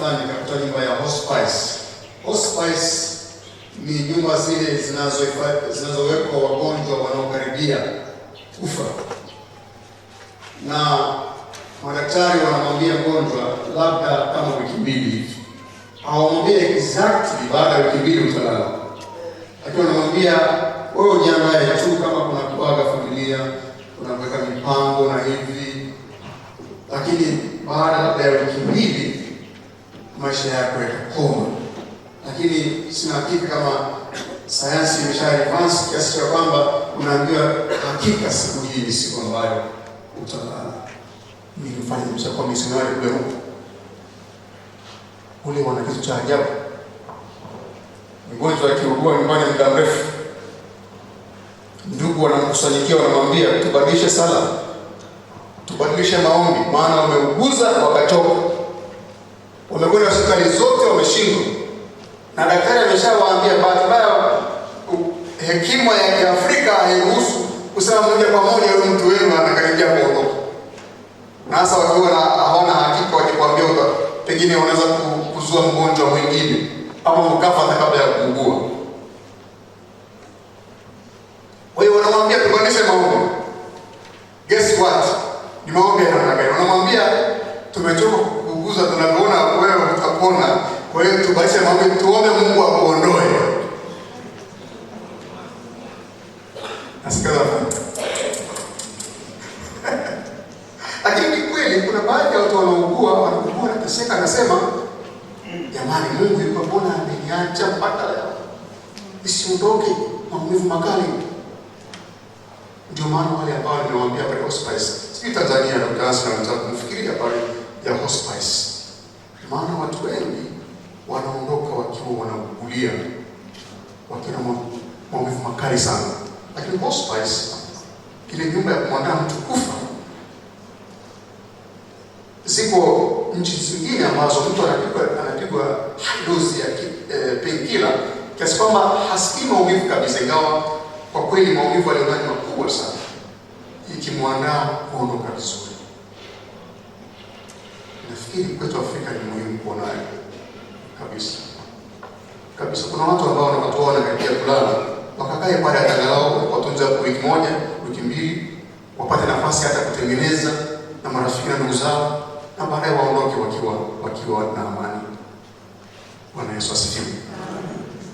fulani nikakuta nyumba ya hospice. Hospice ni nyumba zile zinazowekwa wagonjwa wanaokaribia kufa, na madaktari wanamwambia mgonjwa labda kama wiki mbili hivi. Hawamwambia exactly baada ya wiki mbili utalala, lakini wanamwambia wewe ujiandae tu, kama kuna kuaga familia, kuna kuweka mipango na hivi, lakini baada labda ya wiki mbili maisha yako yatakoma. Lakini sina hakika kama sayansi imesha advance kiasi cha kwamba unaambiwa hakika siku hii ni siku ambayo utalala. Nilifanya msako misionari kule huko. Ule wana kitu cha ajabu. Mgonjwa akiugua nyumbani muda mrefu, ndugu wanamkusanyikia, wanamwambia tubadilishe sala, tubadilishe maombi, maana wameuguza wakachoka. Wamekwenda hospitali zote wameshindwa, na daktari ameshawaambia bahati mbaya hekima ya Kiafrika hairuhusu kusema moja kwa moja yule mtu wenu anakaribia kuondoka. Na hasa wakiwa hawana hakika, wakikwambia pengine unaweza kuzua mgonjwa mwingine ama mkafa hata kabla ya kuugua. Kwa hiyo wanamwambia tubadilishe maombi. Guess what? Ni maombi ya namna gani? Wanamwambia tumechoka kuuguza, tunaona wewe utapona. Kwa hiyo tubadilishe maombi, tuone Mungu akuondoe. Nasikia. Lakini kweli kuna baadhi ya watu wanaugua wanateseka, anasema jamani, Mungu yuko, mbona ameniacha mpaka leo? Nisiondoke, maumivu makali. Ndio maana wale ambao nimewaambia pale hospice, si Tanzania na Uganda na mtaka kumfikiria pale ya hospice. Maana watu wengi wanaondoka wakiwa wanaugulia, wakiwa maumivu makali sana. Lakini hospice, ile nyumba ya kumwandaa mtu kufa. Ziko nchi zingine ambazo mtu anapigwa dozi ya painkiller kiasi kwamba hasikii maumivu kabisa, ingawa kwa kweli maumivu yalikuwa makubwa sana, ikimwandaa kuondoka vizuri. Nafikiri kwetu Afrika ni muhimu kuonayo kabisa. Kuna watu ambao wanatoa wanakaribia kulala, wakakae pale angalau watunza wiki moja, wiki mbili, wapate nafasi hata kutengeneza na marafiki na ndugu zao, na baadaye waondoke wakiwa na amani. Bwana Yesu asifiwe.